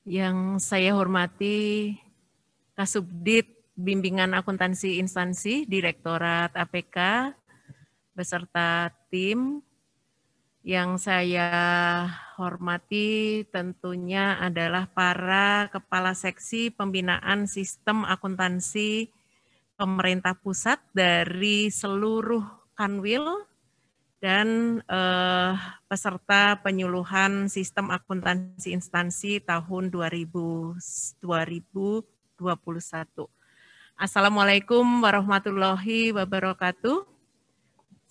Yang saya hormati Kasubdit Bimbingan Akuntansi Instansi, Direktorat APK, beserta tim. Yang saya hormati tentunya adalah para Kepala Seksi Pembinaan Sistem Akuntansi Pemerintah Pusat dari seluruh Kanwil dan peserta penyuluhan Sistem Akuntansi Instansi tahun 2021. Assalamualaikum warahmatullahi wabarakatuh.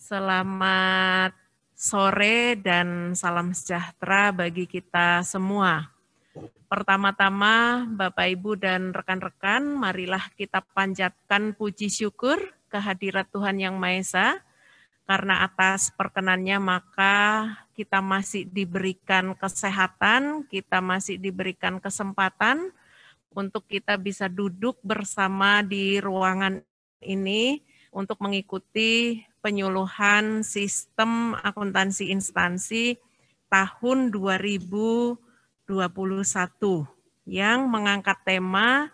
Selamat sore dan salam sejahtera bagi kita semua. Pertama-tama, Bapak, Ibu, dan rekan-rekan, marilah kita panjatkan puji syukur kehadirat Tuhan Yang Maha Esa, karena atas perkenannya maka kita masih diberikan kesehatan, kita masih diberikan kesempatan untuk kita bisa duduk bersama di ruangan ini untuk mengikuti penyuluhan sistem akuntansi instansi tahun 2021 yang mengangkat tema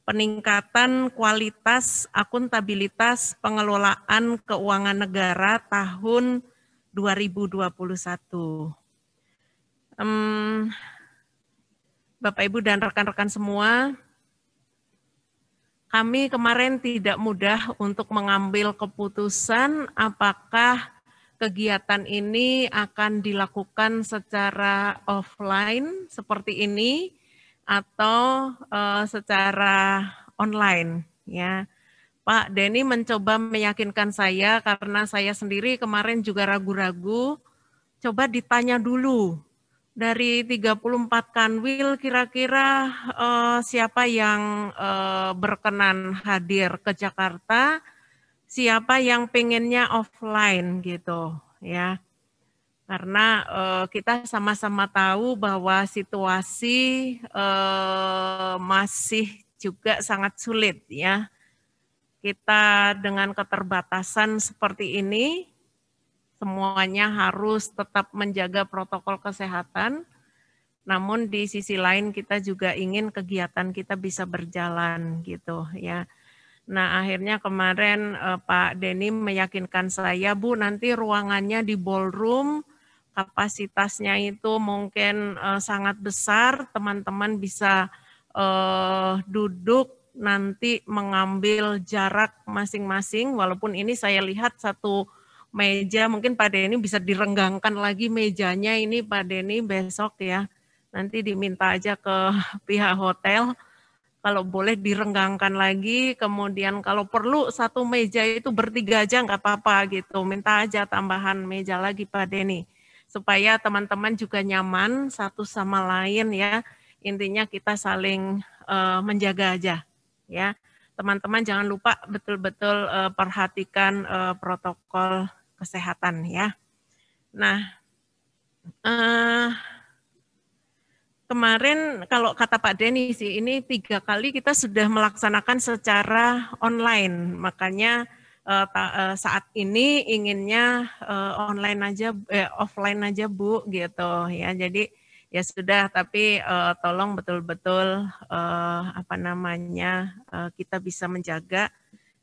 peningkatan kualitas akuntabilitas pengelolaan keuangan negara tahun 2021. Bapak, Ibu, dan rekan-rekan semua, kami kemarin tidak mudah untuk mengambil keputusan apakah kegiatan ini akan dilakukan secara offline seperti ini atau secara online, ya. Pak Denny mencoba meyakinkan saya karena saya sendiri kemarin juga ragu-ragu, coba ditanya dulu dari 34 kanwil kira-kira siapa yang berkenan hadir ke Jakarta, siapa yang pengennya offline gitu, ya. Karena kita sama-sama tahu bahwa situasi masih juga sangat sulit, ya. Kita dengan keterbatasan seperti ini, semuanya harus tetap menjaga protokol kesehatan, namun di sisi lain kita juga ingin kegiatan kita bisa berjalan gitu, ya. Nah, akhirnya kemarin Pak Denny meyakinkan saya, Bu, nanti ruangannya di ballroom, kapasitasnya itu mungkin sangat besar, teman-teman bisa duduk nanti mengambil jarak masing-masing, walaupun ini saya lihat satu meja, mungkin Pak Denny bisa direnggangkan lagi mejanya ini Pak Denny besok ya, nanti diminta aja ke pihak hotel, kalau boleh direnggangkan lagi, kemudian kalau perlu satu meja itu bertiga aja nggak apa-apa gitu, minta aja tambahan meja lagi Pak Denny, supaya teman-teman juga nyaman satu sama lain ya, intinya kita saling menjaga aja ya. Teman-teman jangan lupa betul-betul perhatikan protokol kesehatan ya. Nah, kemarin kalau kata Pak Denny sih, ini 3 kali kita sudah melaksanakan secara online, makanya saat ini inginnya online aja, offline aja Bu, gitu ya. Jadi ya sudah, tapi tolong betul-betul kita bisa menjaga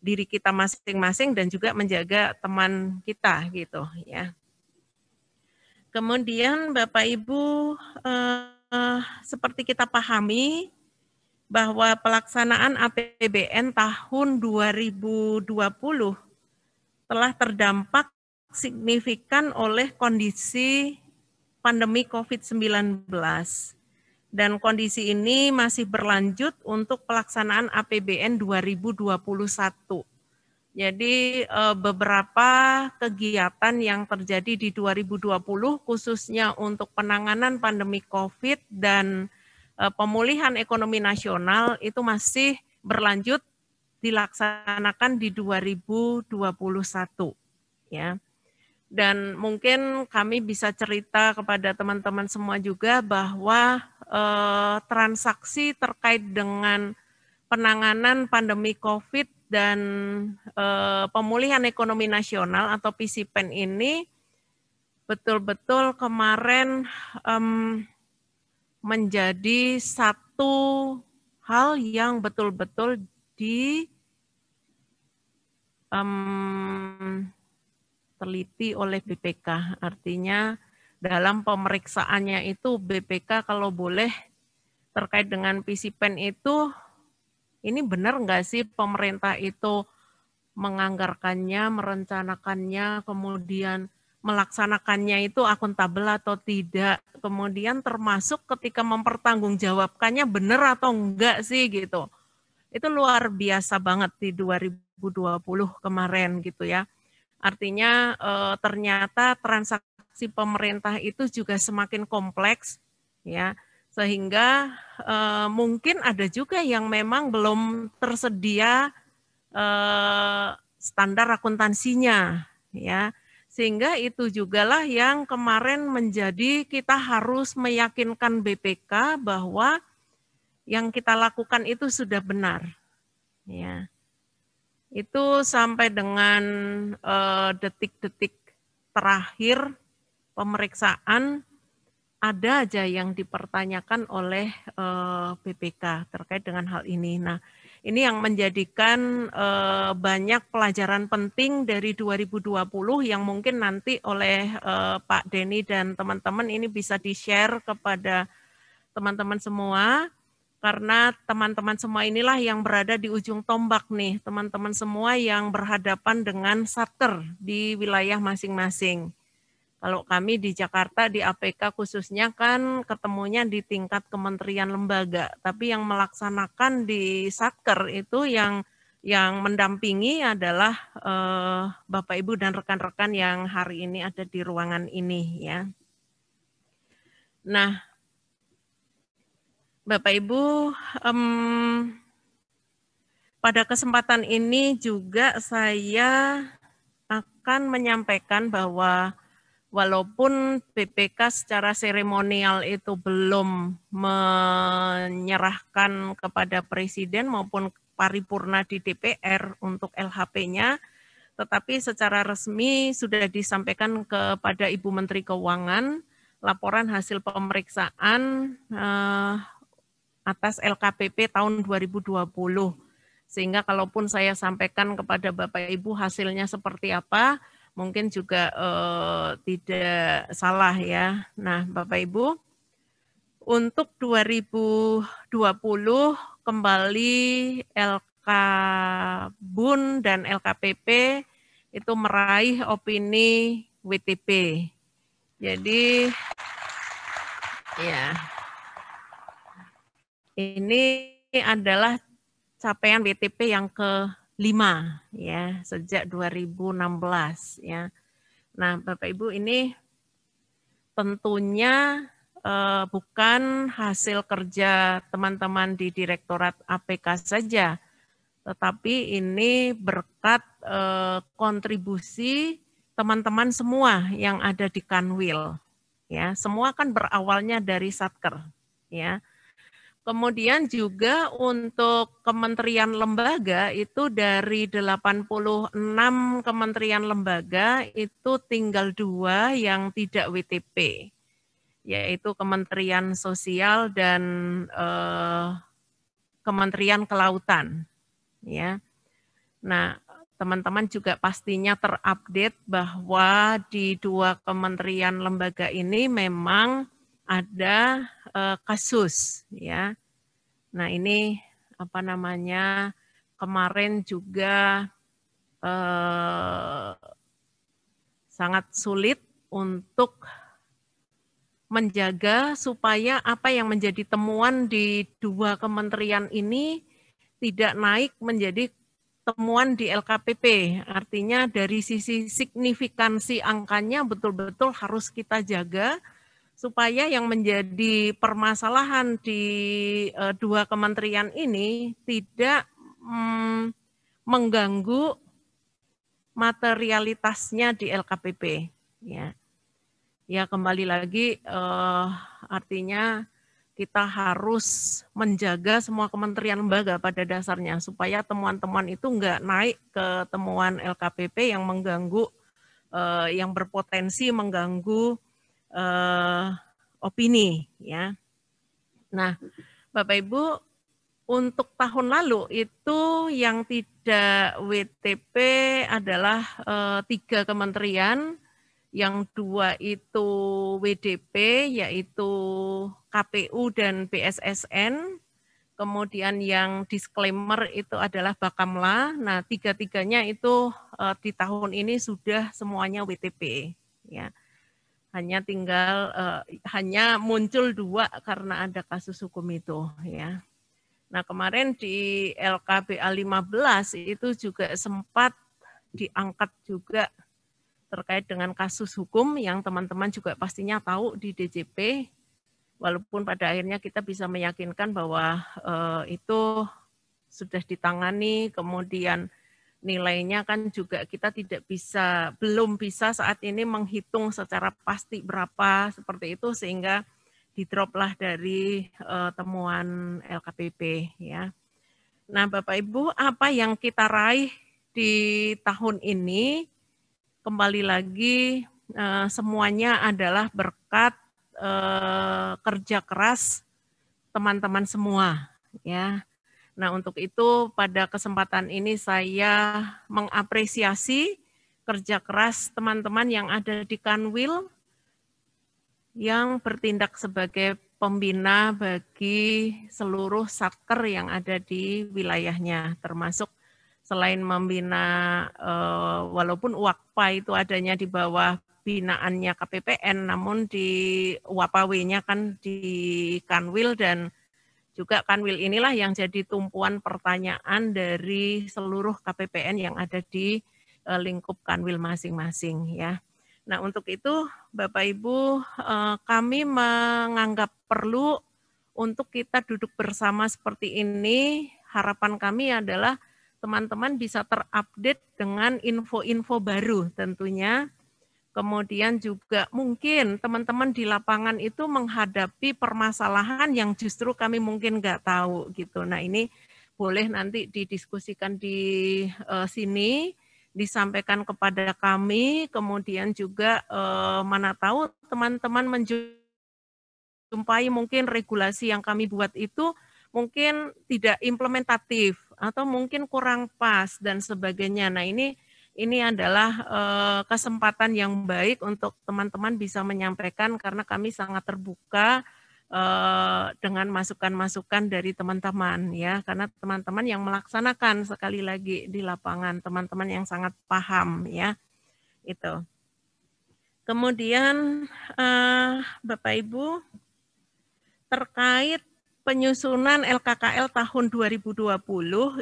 diri kita masing-masing dan juga menjaga teman kita gitu ya. Kemudian Bapak Ibu, seperti kita pahami bahwa pelaksanaan APBN tahun 2020 telah terdampak signifikan oleh kondisi pandemi COVID-19. Dan kondisi ini masih berlanjut untuk pelaksanaan APBN 2021. Jadi beberapa kegiatan yang terjadi di 2020 khususnya untuk penanganan pandemi COVID dan pemulihan ekonomi nasional itu masih berlanjut dilaksanakan di 2021 ya. Dan mungkin kami bisa cerita kepada teman-teman semua juga bahwa transaksi terkait dengan penanganan pandemi COVID dan pemulihan ekonomi nasional atau PCPEN ini betul-betul kemarin menjadi satu hal yang betul-betul teliti oleh BPK. Artinya dalam pemeriksaannya itu BPK kalau boleh terkait dengan PCPEN itu, ini benar nggak sih pemerintah itu menganggarkannya, merencanakannya, kemudian melaksanakannya itu akuntabel atau tidak. Kemudian termasuk ketika mempertanggungjawabkannya benar atau enggak sih gitu. Itu luar biasa banget di 2020 kemarin gitu ya. Artinya ternyata transaksi pemerintah itu juga semakin kompleks ya, sehingga mungkin ada juga yang memang belum tersedia standar akuntansinya ya, sehingga itu jugalah yang kemarin menjadi kita harus meyakinkan BPK bahwa yang kita lakukan itu sudah benar ya. Itu sampai dengan detik-detik terakhir pemeriksaan ada aja yang dipertanyakan oleh BPK terkait dengan hal ini. Nah, ini yang menjadikan banyak pelajaran penting dari 2020 yang mungkin nanti oleh Pak Denny dan teman-teman ini bisa di-share kepada teman-teman semua. Karena teman-teman semua inilah yang berada di ujung tombak nih, teman-teman semua yang berhadapan dengan satker di wilayah masing-masing. Kalau kami di Jakarta, di APK khususnya kan ketemunya di tingkat kementerian lembaga, tapi yang melaksanakan di satker itu yang mendampingi adalah Bapak Ibu dan rekan-rekan yang hari ini ada di ruangan ini ya. Nah, Bapak Ibu, pada kesempatan ini juga saya akan menyampaikan bahwa walaupun BPK secara seremonial itu belum menyerahkan kepada Presiden maupun paripurna di DPR untuk LHP-nya, tetapi secara resmi sudah disampaikan kepada Ibu Menteri Keuangan laporan hasil pemeriksaan atas LKPP tahun 2020. Sehingga kalaupun saya sampaikan kepada Bapak Ibu hasilnya seperti apa, mungkin juga tidak salah ya. Nah, Bapak Ibu, untuk 2020 kembali LKBUN dan LKPP itu meraih opini WTP. Jadi ya, ini adalah capaian WTP yang ke-5 ya sejak 2016 ya. Nah, Bapak Ibu ini tentunya bukan hasil kerja teman-teman di Direktorat APK saja, tetapi ini berkat kontribusi teman-teman semua yang ada di Kanwil ya. Semua kan berawalnya dari Satker ya. Kemudian juga untuk kementerian lembaga itu dari 86 kementerian lembaga itu tinggal 2 yang tidak WTP, yaitu Kementerian Sosial dan Kementerian Kelautan. Ya. Nah, teman-teman juga pastinya terupdate bahwa di 2 kementerian lembaga ini memang ada kasus ya. Nah, ini apa namanya? Kemarin juga sangat sulit untuk menjaga supaya apa yang menjadi temuan di 2 kementerian ini tidak naik menjadi temuan di LKPP. Artinya dari sisi signifikansi angkanya betul-betul harus kita jaga supaya yang menjadi permasalahan di 2 kementerian ini tidak mengganggu materialitasnya di LKPP. Ya kembali lagi artinya kita harus menjaga semua kementerian lembaga pada dasarnya supaya temuan-temuan itu enggak naik ke temuan LKPP yang mengganggu, yang berpotensi mengganggu opini ya. Nah, Bapak Ibu, untuk tahun lalu itu yang tidak WTP adalah 3 kementerian, yang 2 itu WDP, yaitu KPU dan BSSN, kemudian yang disclaimer itu adalah Bakamla. Nah, 3-tiganya itu di tahun ini sudah semuanya WTP. Ya, hanya tinggal hanya muncul 2 karena ada kasus hukum itu. Ya. Nah, kemarin di LKBA 15 itu juga sempat diangkat juga terkait dengan kasus hukum yang teman-teman juga pastinya tahu di DJP, walaupun pada akhirnya kita bisa meyakinkan bahwa itu sudah ditangani, kemudian nilainya kan juga kita belum bisa saat ini menghitung secara pasti berapa seperti itu, sehingga di-drop-lah dari temuan LKPP ya. Nah, Bapak Ibu, apa yang kita raih di tahun ini? Kembali lagi semuanya adalah berkat kerja keras teman-teman semua ya. Nah, untuk itu pada kesempatan ini saya mengapresiasi kerja keras teman-teman yang ada di Kanwil yang bertindak sebagai pembina bagi seluruh satker yang ada di wilayahnya, termasuk selain membina, walaupun Wakpa itu adanya di bawah binaannya KPPN, namun di Wapawe-nya kan di Kanwil, dan juga Kanwil inilah yang jadi tumpuan pertanyaan dari seluruh KPPN yang ada di lingkup Kanwil masing-masing ya. Nah, untuk itu Bapak Ibu, kami menganggap perlu untuk kita duduk bersama seperti ini. Harapan kami adalah teman-teman bisa terupdate dengan info-info baru tentunya. Kemudian juga mungkin teman-teman di lapangan itu menghadapi permasalahan yang justru kami mungkin nggak tahu gitu. Nah, ini boleh nanti didiskusikan di sini, disampaikan kepada kami, kemudian juga mana tahu teman-teman menjumpai mungkin regulasi yang kami buat itu mungkin tidak implementatif atau mungkin kurang pas dan sebagainya. Nah, ini adalah kesempatan yang baik untuk teman-teman bisa menyampaikan, karena kami sangat terbuka dengan masukan-masukan dari teman-teman ya, karena teman-teman yang melaksanakan sekali lagi di lapangan, teman-teman yang sangat paham ya itu. Kemudian Bapak Ibu, terkait penyusunan LKKL tahun 2020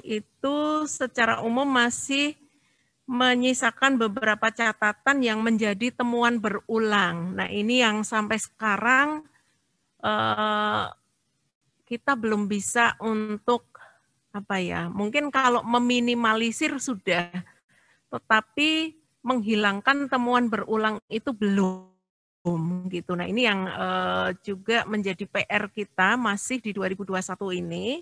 itu secara umum masih menyisakan beberapa catatan yang menjadi temuan berulang. Nah, ini yang sampai sekarang kita belum bisa untuk mungkin kalau meminimalisir sudah, tetapi menghilangkan temuan berulang itu belum gitu. Nah, ini yang juga menjadi PR kita masih di 2021 ini.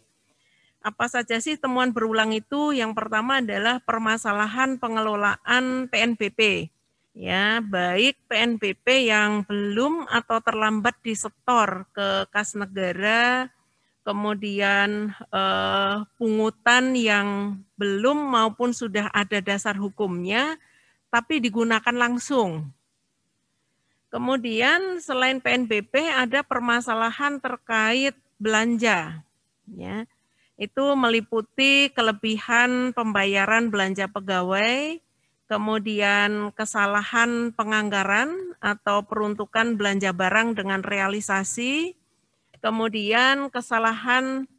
Apa saja sih temuan berulang itu? Yang pertama adalah permasalahan pengelolaan PNBP. Ya, baik PNBP yang belum atau terlambat disetor ke kas negara, kemudian pungutan yang belum maupun sudah ada dasar hukumnya, tapi digunakan langsung. Kemudian selain PNBP ada permasalahan terkait belanja. Ya. Itu meliputi kelebihan pembayaran belanja pegawai, kemudian kesalahan penganggaran atau peruntukan belanja barang dengan realisasi, kemudian kesalahan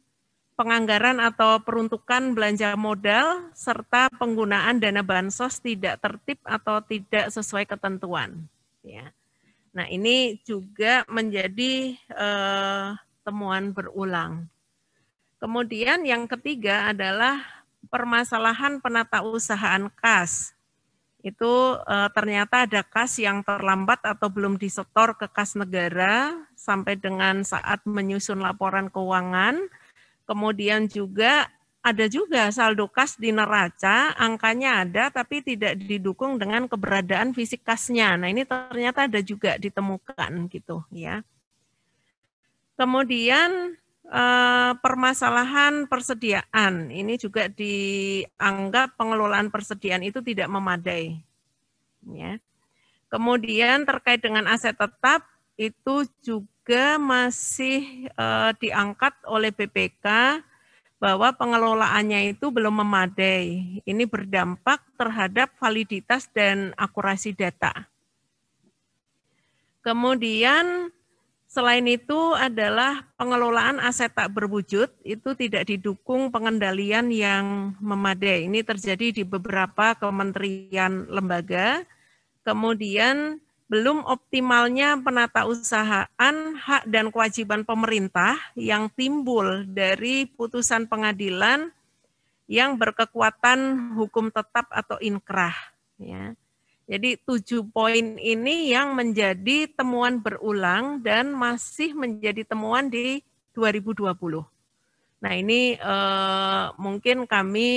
penganggaran atau peruntukan belanja modal, serta penggunaan dana bansos tidak tertib atau tidak sesuai ketentuan. Ya. Nah, ini juga menjadi temuan berulang. Kemudian yang ketiga adalah permasalahan penatausahaan kas. Itu ternyata ada kas yang terlambat atau belum disetor ke kas negara sampai dengan saat menyusun laporan keuangan. Kemudian juga ada juga saldo kas di neraca, angkanya ada tapi tidak didukung dengan keberadaan fisik kasnya. Nah, ini ternyata ada juga ditemukan gitu ya. Kemudian permasalahan persediaan, ini juga dianggap pengelolaan persediaan itu tidak memadai. Ya. Kemudian terkait dengan aset tetap, itu juga masih diangkat oleh BPK bahwa pengelolaannya itu belum memadai. Ini berdampak terhadap validitas dan akurasi data. Kemudian selain itu adalah pengelolaan aset tak berwujud, itu tidak didukung pengendalian yang memadai. Ini terjadi di beberapa kementerian lembaga. Kemudian belum optimalnya penatausahaan hak dan kewajiban pemerintah yang timbul dari putusan pengadilan yang berkekuatan hukum tetap atau inkrah. Ya. Jadi 7 poin ini yang menjadi temuan berulang dan masih menjadi temuan di 2020. Nah ini mungkin kami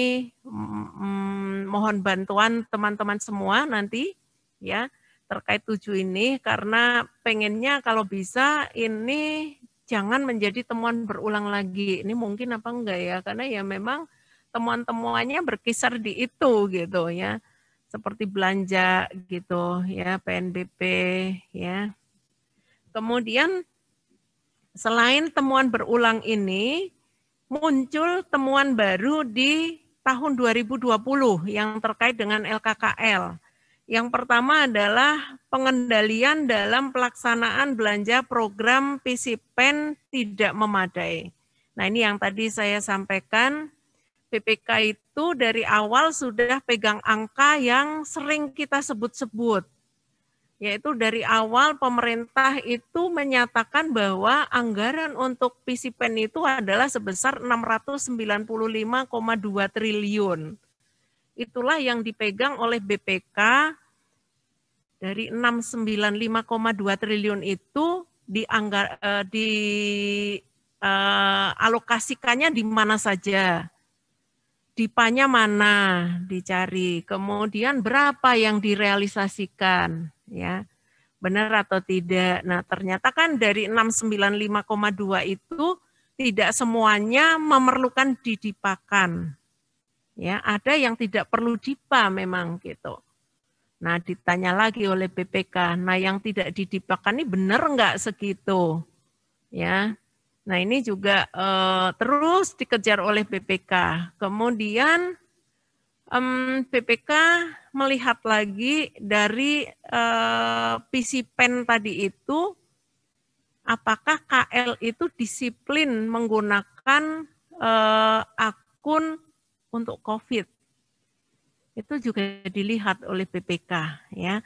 mohon bantuan teman-teman semua nanti ya terkait 7 ini karena pengennya kalau bisa ini jangan menjadi temuan berulang lagi. Ini mungkin apa enggak ya? Karena ya memang temuan-temuannya berkisar di itu gitu ya. Seperti belanja gitu ya, PNBP ya. Kemudian selain temuan berulang ini muncul temuan baru di tahun 2020 yang terkait dengan LKKL. Yang pertama adalah pengendalian dalam pelaksanaan belanja program PCPEN tidak memadai. Nah ini yang tadi saya sampaikan, BPK itu dari awal sudah pegang angka yang sering kita sebut-sebut. Yaitu dari awal pemerintah itu menyatakan bahwa anggaran untuk PCPEN itu adalah sebesar 695,2 triliun. Itulah yang dipegang oleh BPK dari 695,2 triliun itu dialokasikannya di mana saja. Dipanya mana dicari, kemudian berapa yang direalisasikan, ya benar atau tidak. Nah ternyata kan dari 695,2 itu tidak semuanya memerlukan didipakan, ya ada yang tidak perlu dipa memang gitu. Nah ditanya lagi oleh BPK, nah yang tidak didipakan ini benar enggak segitu, ya. Nah ini juga terus dikejar oleh BPK. Kemudian BPK melihat lagi dari PCPEN tadi itu, apakah KL itu disiplin menggunakan akun untuk COVID. Itu juga dilihat oleh BPK ya.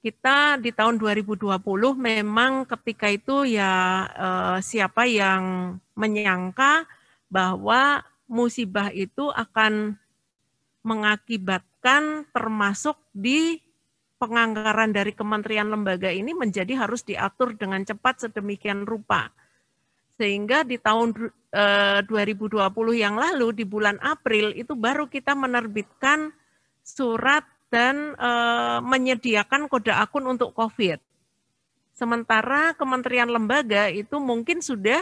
Kita di tahun 2020 memang ketika itu ya siapa yang menyangka bahwa musibah itu akan mengakibatkan termasuk di penganggaran dari kementerian lembaga ini menjadi harus diatur dengan cepat sedemikian rupa. Sehingga di tahun 2020 yang lalu di bulan April itu baru kita menerbitkan surat dan menyediakan kode akun untuk COVID. Sementara kementerian lembaga itu mungkin sudah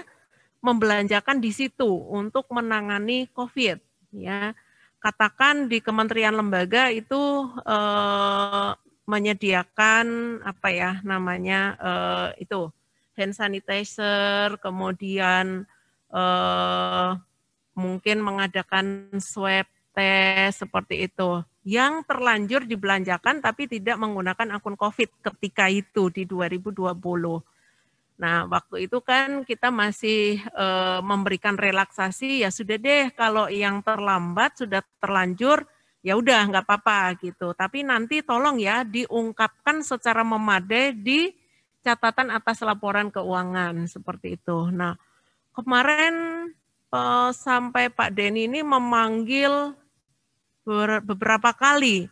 membelanjakan di situ untuk menangani COVID. Ya, katakan di kementerian lembaga itu menyediakan apa ya namanya itu hand sanitizer, kemudian mungkin mengadakan swab test seperti itu. Yang terlanjur dibelanjakan tapi tidak menggunakan akun COVID ketika itu di 2020. Nah, waktu itu kan kita masih memberikan relaksasi, ya sudah deh kalau yang terlambat sudah terlanjur, ya udah nggak apa-apa gitu. Tapi nanti tolong ya diungkapkan secara memadai di catatan atas laporan keuangan seperti itu. Nah, kemarin sampai Pak Denny ini memanggil beberapa kali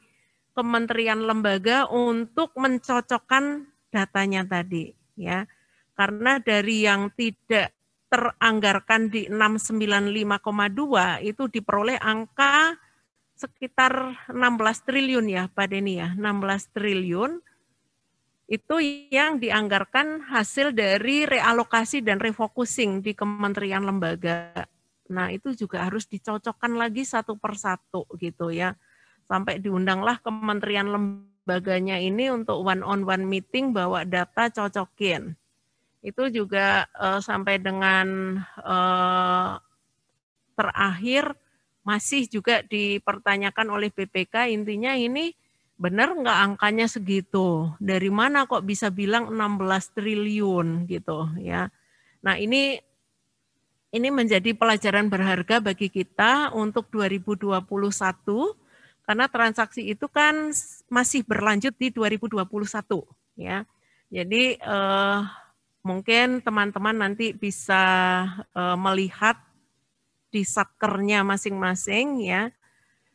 kementerian lembaga untuk mencocokkan datanya tadi ya. Karena dari yang tidak teranggarkan di 695,2 itu diperoleh angka sekitar 16 triliun ya Pak Denny ya, 16 triliun itu yang dianggarkan hasil dari realokasi dan refocusing di kementerian lembaga. Nah, itu juga harus dicocokkan lagi satu persatu gitu ya. Sampai diundanglah kementerian lembaganya ini untuk one-on-one meeting, bawa data, cocokin. Itu juga sampai dengan terakhir masih juga dipertanyakan oleh BPK, intinya ini benar nggak angkanya segitu? Dari mana kok bisa bilang 16 triliun gitu ya. Nah ini menjadi pelajaran berharga bagi kita untuk 2021 karena transaksi itu kan masih berlanjut di 2021 ya. Jadi mungkin teman-teman nanti bisa melihat di satkernya masing-masing ya,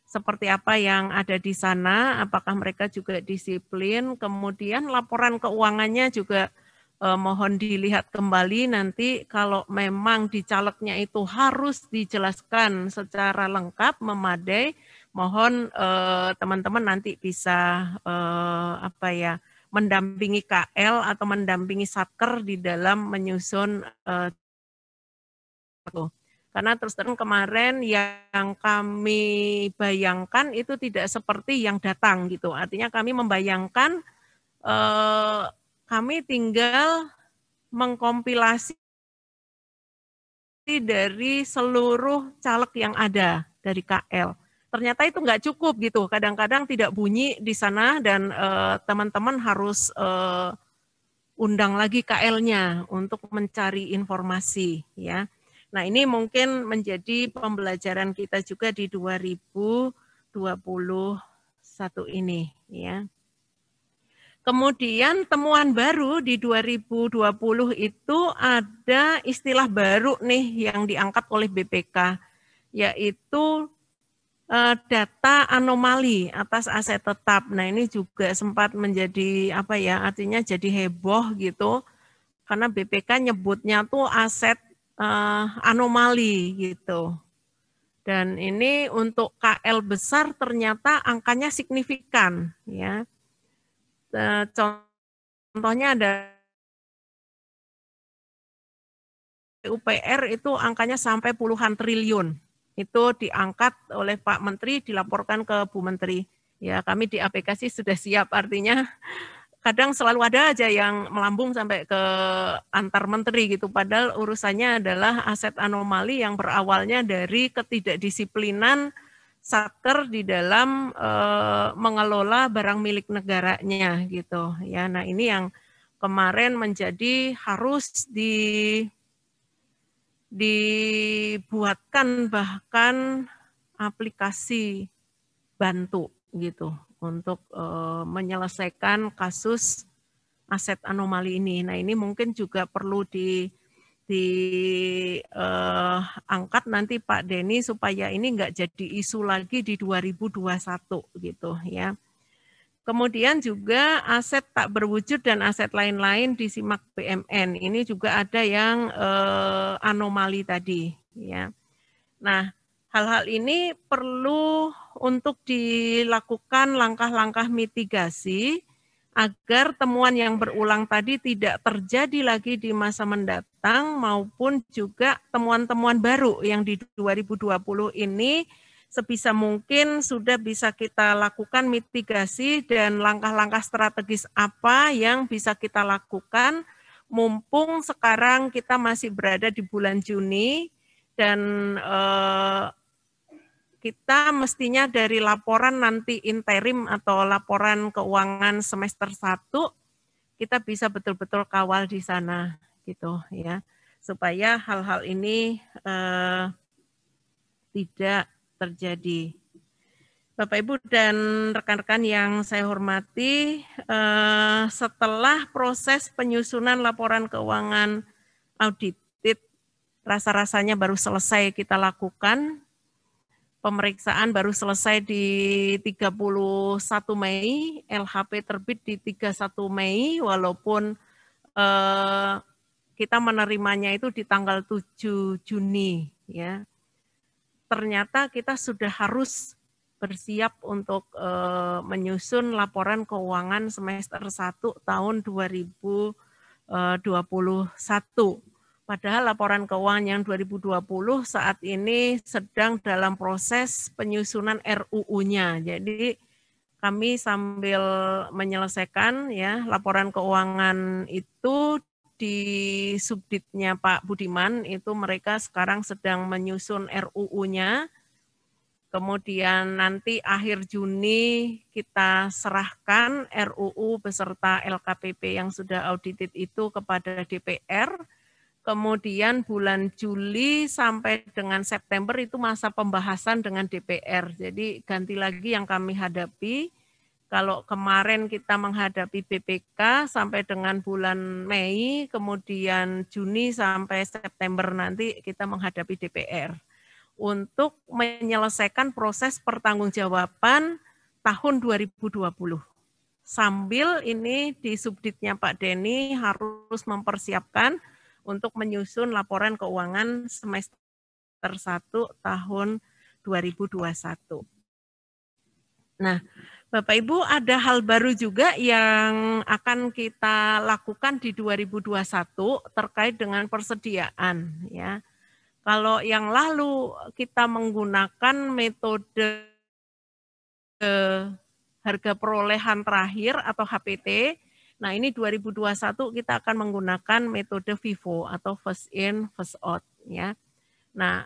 seperti apa yang ada di sana, apakah mereka juga disiplin, kemudian laporan keuangannya juga mohon dilihat kembali nanti kalau memang di calegnya itu harus dijelaskan secara lengkap, memadai, mohon teman-teman nanti bisa mendampingi KL atau mendampingi satker di dalam menyusun karena terus terang kemarin yang kami bayangkan itu tidak seperti yang datang gitu. Artinya kami membayangkan kami tinggal mengkompilasi dari seluruh caleg yang ada dari KL. Ternyata itu nggak cukup gitu. Kadang-kadang tidak bunyi di sana dan teman-teman harus undang lagi KL-nya untuk mencari informasi ya. Nah, ini mungkin menjadi pembelajaran kita juga di 2021 ini ya. Kemudian temuan baru di 2020 itu ada istilah baru nih yang diangkat oleh BPK, yaitu data anomali atas aset tetap. Nah, ini juga sempat menjadi artinya jadi heboh gitu. Karena BPK nyebutnya tuh aset anomali gitu. Dan ini untuk KL besar ternyata angkanya signifikan ya. Contohnya ada UPR itu angkanya sampai puluhan triliun. Itu diangkat oleh Pak Menteri, dilaporkan ke Bu Menteri. Ya, kami di aplikasi sudah siap, artinya kadang selalu ada aja yang melambung sampai ke antar menteri gitu, padahal urusannya adalah aset anomali yang berawalnya dari ketidakdisiplinan satker di dalam mengelola barang milik negaranya gitu ya. Nah, ini yang kemarin menjadi harus dibuatkan bahkan aplikasi bantu gitu untuk menyelesaikan kasus aset anomali ini. Nah, ini mungkin juga perlu diangkat nanti Pak Denny supaya ini enggak jadi isu lagi di 2021 gitu ya. Kemudian juga aset tak berwujud dan aset lain-lain disimak BMN. Ini juga ada yang anomali tadi ya. Nah, hal-hal ini perlu untuk dilakukan langkah-langkah mitigasi agar temuan yang berulang tadi tidak terjadi lagi di masa mendatang maupun juga temuan-temuan baru yang di 2020 ini sebisa mungkin sudah bisa kita lakukan mitigasi dan langkah-langkah strategis apa yang bisa kita lakukan mumpung sekarang kita masih berada di bulan Juni dan kita mestinya dari laporan nanti interim atau laporan keuangan semester 1 kita bisa betul-betul kawal di sana gitu ya supaya hal-hal ini tidak terjadi. Bapak Ibu dan rekan-rekan yang saya hormati, setelah proses penyusunan laporan keuangan audited rasa-rasanya baru selesai kita lakukan. Pemeriksaan baru selesai di 31 Mei, LHP terbit di 31 Mei, walaupun kita menerimanya itu di tanggal 7 Juni. Ya. Ternyata kita sudah harus bersiap untuk menyusun laporan keuangan semester 1 tahun 2021. Padahal laporan keuangan yang 2020 saat ini sedang dalam proses penyusunan RUU-nya. Jadi kami sambil menyelesaikan ya laporan keuangan itu di subditnya Pak Budiman, itu mereka sekarang sedang menyusun RUU-nya. Kemudian nanti akhir Juni kita serahkan RUU beserta LKPP yang sudah audited itu kepada DPR. Kemudian bulan Juli sampai dengan September itu masa pembahasan dengan DPR. Jadi ganti lagi yang kami hadapi. Kalau kemarin kita menghadapi BPK sampai dengan bulan Mei, kemudian Juni sampai September nanti kita menghadapi DPR. Untuk menyelesaikan proses pertanggungjawaban tahun 2020. Sambil ini di subditnya Pak Denny harus mempersiapkan untuk menyusun laporan keuangan semester 1 tahun 2021. Nah, Bapak Ibu, ada hal baru juga yang akan kita lakukan di 2021 terkait dengan persediaan ya. Kalau yang lalu kita menggunakan metode harga perolehan terakhir atau HPT, nah ini 2021 kita akan menggunakan metode FIFO atau first in, first out ya. Nah,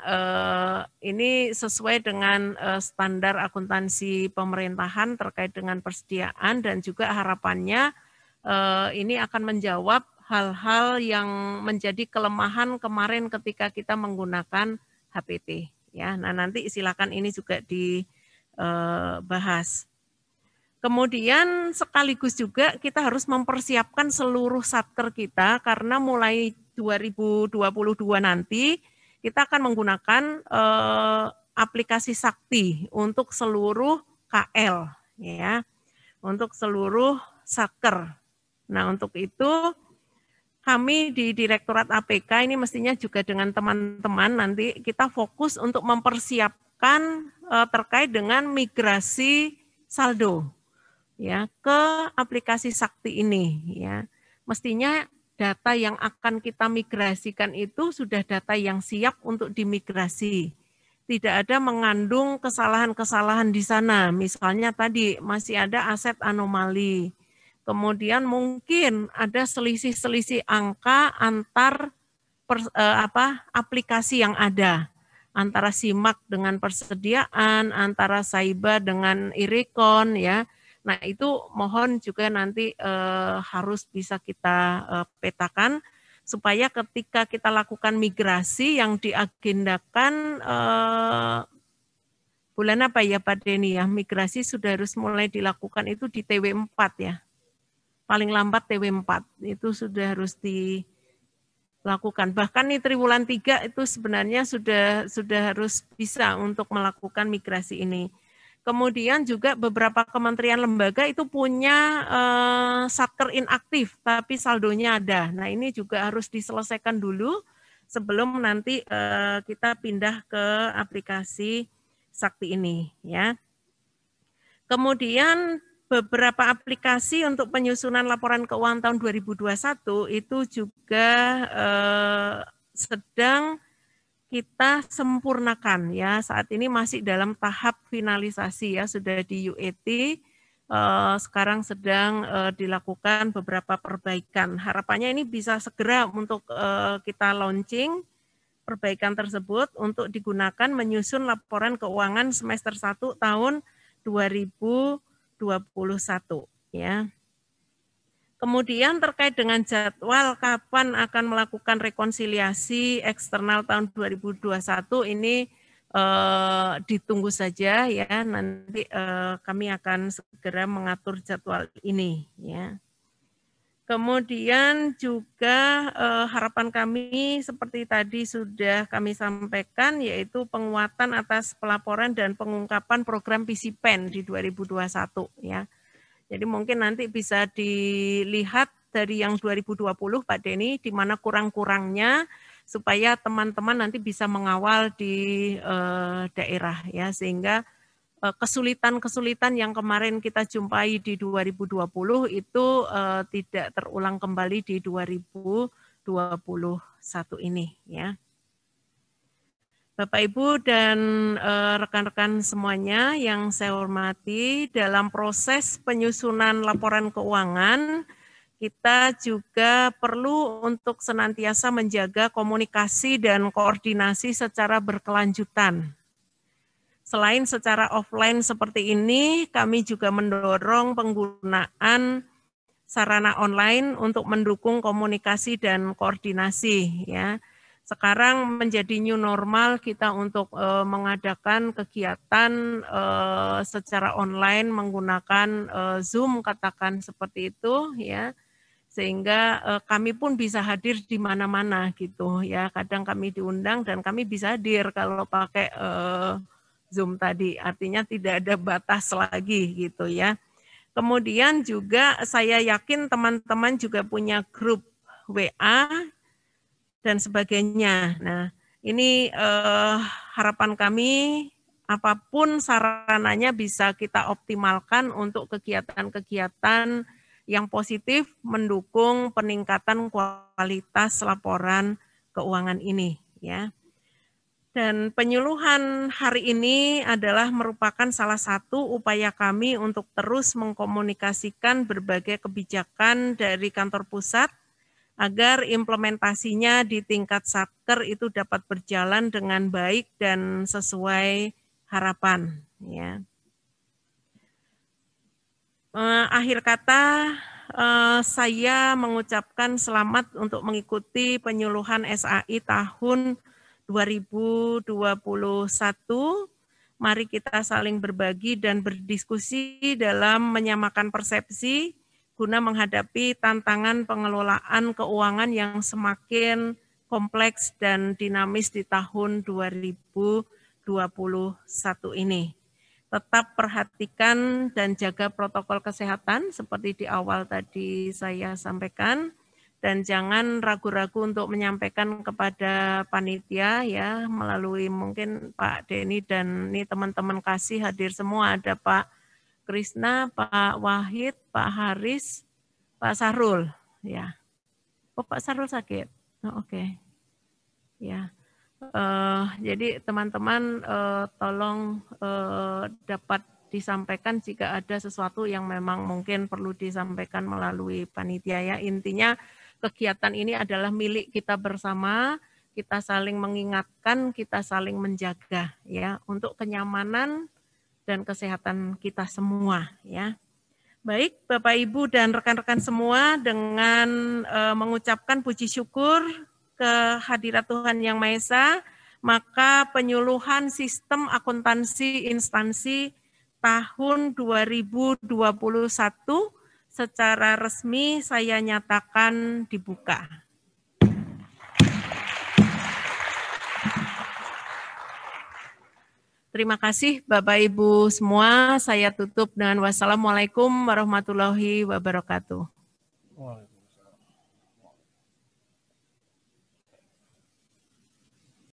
ini sesuai dengan standar akuntansi pemerintahan terkait dengan persediaan dan juga harapannya ini akan menjawab hal-hal yang menjadi kelemahan kemarin ketika kita menggunakan HPT. Ya, nah nanti silakan ini juga dibahas. Kemudian sekaligus juga kita harus mempersiapkan seluruh satker kita karena mulai 2022 nanti kita akan menggunakan aplikasi Sakti untuk seluruh KL, ya, untuk seluruh satker. Nah, untuk itu kami di Direktorat APK ini mestinya juga dengan teman-teman nanti kita fokus untuk mempersiapkan terkait dengan migrasi saldo ya ke aplikasi Sakti ini ya. Mestinya data yang akan kita migrasikan itu sudah data yang siap untuk dimigrasi. Tidak ada mengandung kesalahan-kesalahan di sana. Misalnya tadi masih ada aset anomali. Kemudian mungkin ada selisih-selisih angka antar aplikasi yang ada, antara SIMAK dengan persediaan, antara Saiba dengan Irekon ya. Nah itu mohon juga nanti harus bisa kita petakan supaya ketika kita lakukan migrasi yang diagendakan bulan apa ya Pak Denny ya, migrasi sudah harus mulai dilakukan itu di TW4 ya. Paling lambat TW4 itu sudah harus dilakukan. Bahkan di triwulan 3 itu sebenarnya sudah harus bisa untuk melakukan migrasi ini. Kemudian juga beberapa kementerian lembaga itu punya satker inaktif, tapi saldonya ada. Nah ini juga harus diselesaikan dulu sebelum nanti kita pindah ke aplikasi Sakti ini, ya. Kemudian beberapa aplikasi untuk penyusunan laporan keuangan tahun 2021 itu juga sedang kita sempurnakan ya. Saat ini masih dalam tahap finalisasi ya, sudah di UAT, sekarang sedang dilakukan beberapa perbaikan. Harapannya ini bisa segera untuk kita launching perbaikan tersebut untuk digunakan menyusun laporan keuangan semester 1 tahun 2021 ya. Kemudian terkait dengan jadwal kapan akan melakukan rekonsiliasi eksternal tahun 2021 ini ditunggu saja ya, nanti kami akan segera mengatur jadwal ini ya. Kemudian juga harapan kami seperti tadi sudah kami sampaikan yaitu penguatan atas pelaporan dan pengungkapan program PCPEN di 2021 ya. Jadi mungkin nanti bisa dilihat dari yang 2020 Pak Denny di mana kurang-kurangnya supaya teman-teman nanti bisa mengawal di daerah ya, sehingga kesulitan-kesulitan yang kemarin kita jumpai di 2020 itu tidak terulang kembali di 2021 ini ya. Bapak Ibu dan rekan-rekan semuanya yang saya hormati, dalam proses penyusunan laporan keuangan kita juga perlu untuk senantiasa menjaga komunikasi dan koordinasi secara berkelanjutan. Selain secara offline seperti ini, kami juga mendorong penggunaan sarana online untuk mendukung komunikasi dan koordinasi. Ya, sekarang menjadi new normal kita untuk mengadakan kegiatan secara online menggunakan Zoom, katakan seperti itu, ya, sehingga kami pun bisa hadir di mana-mana gitu. Ya, kadang kami diundang dan kami bisa hadir kalau pakai Zoom tadi, artinya tidak ada batas lagi gitu ya. Kemudian juga saya yakin teman-teman juga punya grup WA dan sebagainya. Nah, ini harapan kami apapun sarananya bisa kita optimalkan untuk kegiatan-kegiatan yang positif mendukung peningkatan kualitas laporan keuangan ini ya. Dan penyuluhan hari ini adalah merupakan salah satu upaya kami untuk terus mengkomunikasikan berbagai kebijakan dari kantor pusat agar implementasinya di tingkat Satker itu dapat berjalan dengan baik dan sesuai harapan. Ya. Akhir kata, saya mengucapkan selamat untuk mengikuti penyuluhan SAI tahun 2021, mari kita saling berbagi dan berdiskusi dalam menyamakan persepsi guna menghadapi tantangan pengelolaan keuangan yang semakin kompleks dan dinamis di tahun 2021 ini. Tetap perhatikan dan jaga protokol kesehatan seperti di awal tadi saya sampaikan. Dan jangan ragu-ragu untuk menyampaikan kepada panitia ya melalui mungkin Pak Denny dan ini teman-teman kasih hadir semua, ada Pak Krisna, Pak Wahid, Pak Haris, Pak Sarul ya. Oh Pak Sarul sakit. Oh, oke. Ya. Jadi teman-teman tolong dapat disampaikan jika ada sesuatu yang memang mungkin perlu disampaikan melalui panitia ya. Intinya kegiatan ini adalah milik kita bersama, kita saling mengingatkan, kita saling menjaga ya untuk kenyamanan dan kesehatan kita semua ya. Baik Bapak Ibu dan rekan-rekan semua, dengan mengucapkan puji syukur kehadirat Tuhan Yang Maha Esa, maka penyuluhan sistem akuntansi instansi tahun 2021 secara resmi saya nyatakan dibuka. Terima kasih Bapak Ibu semua. Saya tutup dengan wassalamualaikum warahmatullahi wabarakatuh.